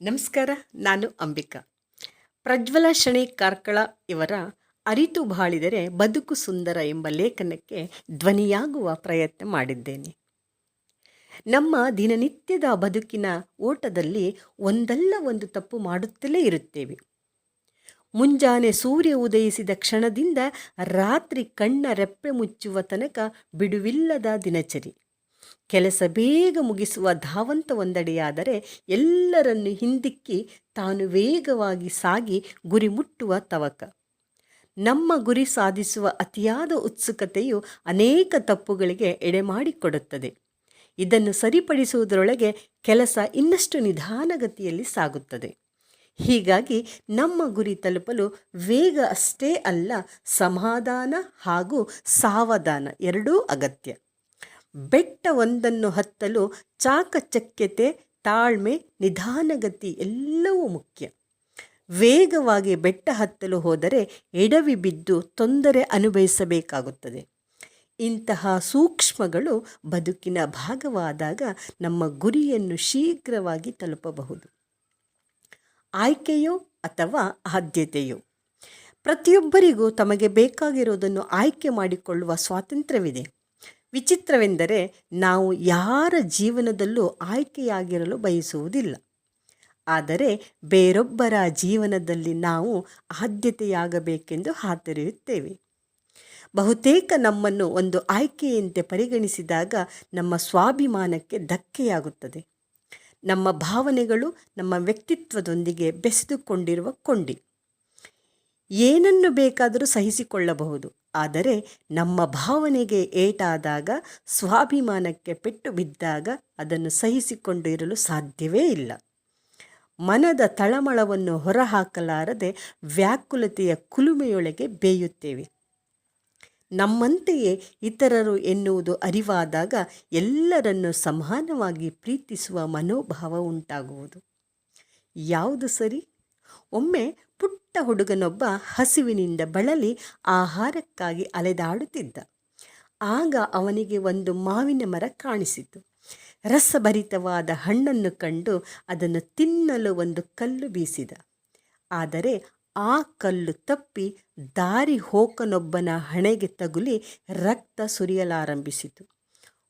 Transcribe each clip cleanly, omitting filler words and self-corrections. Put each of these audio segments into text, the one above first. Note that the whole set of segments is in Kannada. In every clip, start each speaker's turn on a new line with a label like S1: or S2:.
S1: ನಮಸ್ಕಾರ. ನಾನು ಅಂಬಿಕಾ. ಪ್ರಜ್ವಲ ಶಣೈ ಕಾರ್ಕಳ ಇವರ ಅರಿತು ಬಾಳಿದರೆ ಬದುಕು ಸುಂದರ ಎಂಬ ಲೇಖನಕ್ಕೆ ಧ್ವನಿಯಾಗುವ ಪ್ರಯತ್ನ ಮಾಡಿದ್ದೇನೆ. ನಮ್ಮ ದಿನನಿತ್ಯದ ಬದುಕಿನ ಓಟದಲ್ಲಿ ಒಂದಲ್ಲ ಒಂದು ತಪ್ಪು ಮಾಡುತ್ತಲೇ ಇರುತ್ತೇವೆ. ಮುಂಜಾನೆ ಸೂರ್ಯ ಉದಯಿಸಿದ ಕ್ಷಣದಿಂದ ರಾತ್ರಿ ಕಣ್ಣ ರೆಪ್ಪೆ ಮುಚ್ಚುವ ತನಕ ಬಿಡುವಿಲ್ಲದ ದಿನಚರಿ. ಕೆಲಸ ಬೇಗ ಮುಗಿಸುವ ಧಾವಂತ ಒಂದೆಡೆಯಾದರೆ, ಎಲ್ಲರನ್ನು ಹಿಂದಿಕ್ಕಿ ತಾನು ವೇಗವಾಗಿ ಸಾಗಿ ಗುರಿ ಮುಟ್ಟುವ ತವಕ. ನಮ್ಮ ಗುರಿ ಸಾಧಿಸುವ ಅತಿಯಾದ ಉತ್ಸುಕತೆಯು ಅನೇಕ ತಪ್ಪುಗಳಿಗೆ ಎಡೆಮಾಡಿಕೊಡುತ್ತದೆ. ಇದನ್ನು ಸರಿಪಡಿಸುವುದರೊಳಗೆ ಕೆಲಸ ಇನ್ನಷ್ಟು ನಿಧಾನಗತಿಯಲ್ಲಿ ಸಾಗುತ್ತದೆ. ಹೀಗಾಗಿ ನಮ್ಮ ಗುರಿ ತಲುಪಲು ವೇಗ ಅಷ್ಟೇ ಅಲ್ಲ, ಸಮಾಧಾನ ಹಾಗೂ ಸಾವಧಾನ ಎರಡೂ ಅಗತ್ಯ. ಬೆಟ್ಟವೊಂದನ್ನು ಹತ್ತಲು ಚಾಕಚಕ್ಯತೆ, ತಾಳ್ಮೆ, ನಿಧಾನಗತಿ ಎಲ್ಲವೂ ಮುಖ್ಯ. ವೇಗವಾಗಿ ಬೆಟ್ಟ ಹತ್ತಲು ಹೋದರೆ ಎಡವಿ ಬಿದ್ದು ತೊಂದರೆ ಅನುಭವಿಸಬೇಕಾಗುತ್ತದೆ. ಇಂತಹ ಸೂಕ್ಷ್ಮಗಳು ಬದುಕಿನ ಭಾಗವಾದಾಗ ನಮ್ಮ ಗುರಿಯನ್ನು ಶೀಘ್ರವಾಗಿ ತಲುಪಬಹುದು. ಆಯ್ಕೆಯೋ ಅಥವಾ ಆದ್ಯತೆಯೋ? ಪ್ರತಿಯೊಬ್ಬರಿಗೂ ತಮಗೆ ಬೇಕಾಗಿರುವುದನ್ನು ಆಯ್ಕೆ ಮಾಡಿಕೊಳ್ಳುವ ಸ್ವಾತಂತ್ರ್ಯವಿದೆ. ವಿಚಿತ್ರವೆಂದರೆ, ನಾವು ಯಾರ ಜೀವನದಲ್ಲೂ ಆಯ್ಕೆಯಾಗಿರಲು ಬಯಸುವುದಿಲ್ಲ. ಆದರೆ ಬೇರೊಬ್ಬರ ಜೀವನದಲ್ಲಿ ನಾವು ಆದ್ಯತೆಯಾಗಬೇಕೆಂದು ಹಾತೊರೆಯುತ್ತೇವೆ. ಬಹುತೇಕ ನಮ್ಮನ್ನು ಒಂದು ಆಯ್ಕೆಯಂತೆ ಪರಿಗಣಿಸಿದಾಗ ನಮ್ಮ ಸ್ವಾಭಿಮಾನಕ್ಕೆ ಧಕ್ಕೆಯಾಗುತ್ತದೆ. ನಮ್ಮ ಭಾವನೆಗಳು ನಮ್ಮ ವ್ಯಕ್ತಿತ್ವದೊಂದಿಗೆ ಬೆಸೆದುಕೊಂಡಿರುವ ಕೊಂಡಿ. ಏನನ್ನು ಬೇಕಾದರೂ ಸಹಿಸಿಕೊಳ್ಳಬಹುದು, ಆದರೆ ನಮ್ಮ ಭಾವನೆಗೆ ಏಟಾದಾಗ, ಸ್ವಾಭಿಮಾನಕ್ಕೆ ಪೆಟ್ಟು ಬಿದ್ದಾಗ ಅದನ್ನು ಸಹಿಸಿಕೊಂಡು ಇರಲು ಸಾಧ್ಯವೇ ಇಲ್ಲ. ಮನದ ತಳಮಳವನ್ನು ಹೊರಹಾಕಲಾರದೆ ವ್ಯಾಕುಲತೆಯ ಕುಲುಮೆಯೊಳಗೆ ಬೇಯುತ್ತೇವೆ. ನಮ್ಮಂತೆಯೇ ಇತರರು ಎನ್ನುವುದು ಅರಿವಾದಾಗ ಎಲ್ಲರನ್ನು ಸಮಾನವಾಗಿ ಪ್ರೀತಿಸುವ ಮನೋಭಾವ ಉಂಟಾಗುವುದು. ಯಾವುದು ಸರಿ? ಒಮ್ಮೆ ಪುಟ್ಟ ಹುಡುಗನೊಬ್ಬ ಹಸಿವಿನಿಂದ ಬಳಲಿ ಆಹಾರಕ್ಕಾಗಿ ಅಲೆದಾಡುತ್ತಿದ್ದ. ಆಗ ಅವನಿಗೆ ಒಂದು ಮಾವಿನ ಮರ ಕಾಣಿಸಿತು. ರಸಭರಿತವಾದ ಹಣ್ಣನ್ನು ಕಂಡು ಅದನ್ನು ತಿನ್ನಲು ಒಂದು ಕಲ್ಲು ಬೀಸಿದ. ಆದರೆ ಆ ಕಲ್ಲು ತಪ್ಪಿ ದಾರಿ ಹೋಕನೊಬ್ಬನ ಹಣೆಗೆ ತಗುಲಿ ರಕ್ತ ಸುರಿಯಲಾರಂಭಿಸಿತು.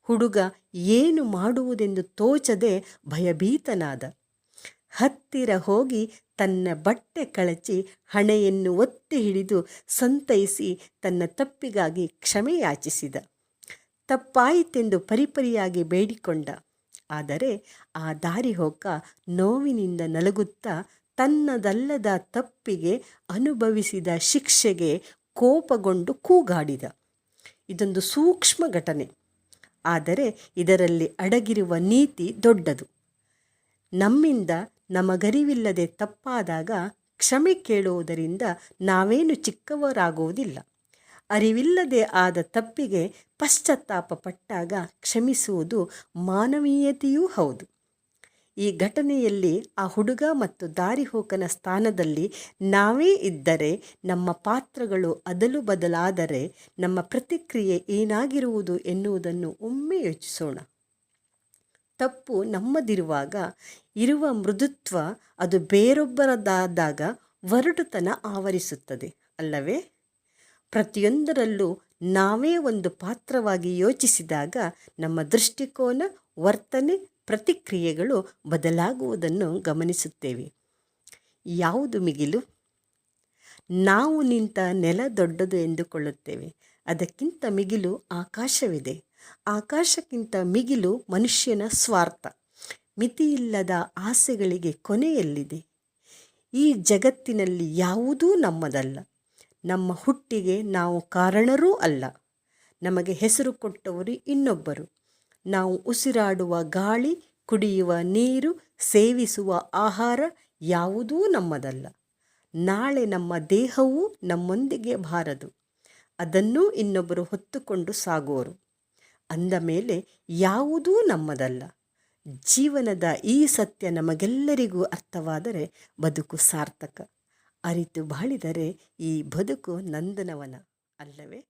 S1: ಹುಡುಗ ಏನು ಮಾಡುವುದೆಂದು ತೋಚದೆ ಭಯಭೀತನಾದ. ಹತ್ತಿರ ಹೋಗಿ ತನ್ನ ಬಟ್ಟೆ ಕಳಚಿ ಹಣೆಯನ್ನು ಒತ್ತಿ ಹಿಡಿದು ಸಂತೈಸಿ ತನ್ನ ತಪ್ಪಿಗಾಗಿ ಕ್ಷಮೆ ಯಾಚಿಸಿದ. ತಪ್ಪಾಯಿತೆಂದು ಪರಿಪರಿಯಾಗಿ ಬೇಡಿಕೊಂಡ. ಆದರೆ ಆ ದಾರಿಹೋಕ ನೋವಿನಿಂದ ನಲಗುತ್ತಾ ತನ್ನದಲ್ಲದ ತಪ್ಪಿಗೆ, ಅನುಭವಿಸಿದ ಶಿಕ್ಷೆಗೆ ಕೋಪಗೊಂಡು ಕೂಗಾಡಿದ. ಇದೊಂದು ಸೂಕ್ಷ್ಮ ಘಟನೆ, ಆದರೆ ಇದರಲ್ಲಿ ಅಡಗಿರುವ ನೀತಿ ದೊಡ್ಡದು. ನಮ್ಮಿಂದ ನಮಗರಿವಿಲ್ಲದೆ ತಪ್ಪಾದಾಗ ಕ್ಷಮೆ ಕೇಳುವುದರಿಂದ ನಾವೇನು ಚಿಕ್ಕವರಾಗುವುದಿಲ್ಲ. ಅರಿವಿಲ್ಲದೆ ಆದ ತಪ್ಪಿಗೆ ಪಶ್ಚಾತ್ತಾಪ ಪಟ್ಟಾಗ ಕ್ಷಮಿಸುವುದು ಮಾನವೀಯತೆಯೂ ಹೌದು. ಈ ಘಟನೆಯಲ್ಲಿ ಆ ಹುಡುಗ ಮತ್ತು ದಾರಿಹೋಕನ ಸ್ಥಾನದಲ್ಲಿ ನಾವೇ ಇದ್ದರೆ, ನಮ್ಮ ಪಾತ್ರಗಳು ಅದಲು ಬದಲಾದರೆ ನಮ್ಮ ಪ್ರತಿಕ್ರಿಯೆ ಏನಾಗಿರುವುದು ಎನ್ನುವುದನ್ನು ಒಮ್ಮೆ ಯೋಚಿಸೋಣ. ತಪ್ಪು ನಮ್ಮದಿರುವಾಗ ಇರುವ ಮೃದುತ್ವ ಅದು ಬೇರೊಬ್ಬರದಾದಾಗ ಒರಟುತನ ಆವರಿಸುತ್ತದೆ ಅಲ್ಲವೇ? ಪ್ರತಿಯೊಂದರಲ್ಲೂ ನಾವೇ ಒಂದು ಪಾತ್ರವಾಗಿ ಯೋಚಿಸಿದಾಗ ನಮ್ಮ ದೃಷ್ಟಿಕೋನ, ವರ್ತನೆ, ಪ್ರತಿಕ್ರಿಯೆಗಳು ಬದಲಾಗುವುದನ್ನು ಗಮನಿಸುತ್ತೇವೆ. ಯಾವುದು ಮಿಗಿಲು? ನಾವು ನಿಂತ ನೆಲ ದೊಡ್ಡದು ಎಂದುಕೊಳ್ಳುತ್ತೇವೆ. ಅದಕ್ಕಿಂತ ಮಿಗಿಲು ಆಕಾಶವಿದೆ. ಆಕಾಶಕ್ಕಿಂತ ಮಿಗಿಲು ಮನುಷ್ಯನ ಸ್ವಾರ್ಥ. ಮಿತಿಯಿಲ್ಲದ ಆಸೆಗಳಿಗೆ ಕೊನೆಯಲ್ಲಿದೆ. ಈ ಜಗತ್ತಿನಲ್ಲಿ ಯಾವುದೂ ನಮ್ಮದಲ್ಲ. ನಮ್ಮ ಹುಟ್ಟಿಗೆ ನಾವು ಕಾರಣರೂ ಅಲ್ಲ. ನಮಗೆ ಹೆಸರು ಕೊಟ್ಟವರು ಇನ್ನೊಬ್ಬರು. ನಾವು ಉಸಿರಾಡುವ ಗಾಳಿ, ಕುಡಿಯುವ ನೀರು, ಸೇವಿಸುವ ಆಹಾರ ಯಾವುದೂ ನಮ್ಮದಲ್ಲ. ನಾಳೆ ನಮ್ಮ ದೇಹವೂ ನಮ್ಮೊಂದಿಗೆ ಬಾರದು. ಅದನ್ನೂ ಇನ್ನೊಬ್ಬರು ಹೊತ್ತುಕೊಂಡು ಸಾಗುವರು. ಅಂದ ಮೇಲೆ ಯಾವುದೂ ನಮ್ಮದಲ್ಲ. ಜೀವನದ ಈ ಸತ್ಯ ನಮಗೆಲ್ಲರಿಗೂ ಅರ್ಥವಾದರೆ ಬದುಕು ಸಾರ್ಥಕ. ಅರಿತು ಬಾಳಿದರೆ ಈ ಬದುಕು ನಂದನವನ ಅಲ್ಲವೇ?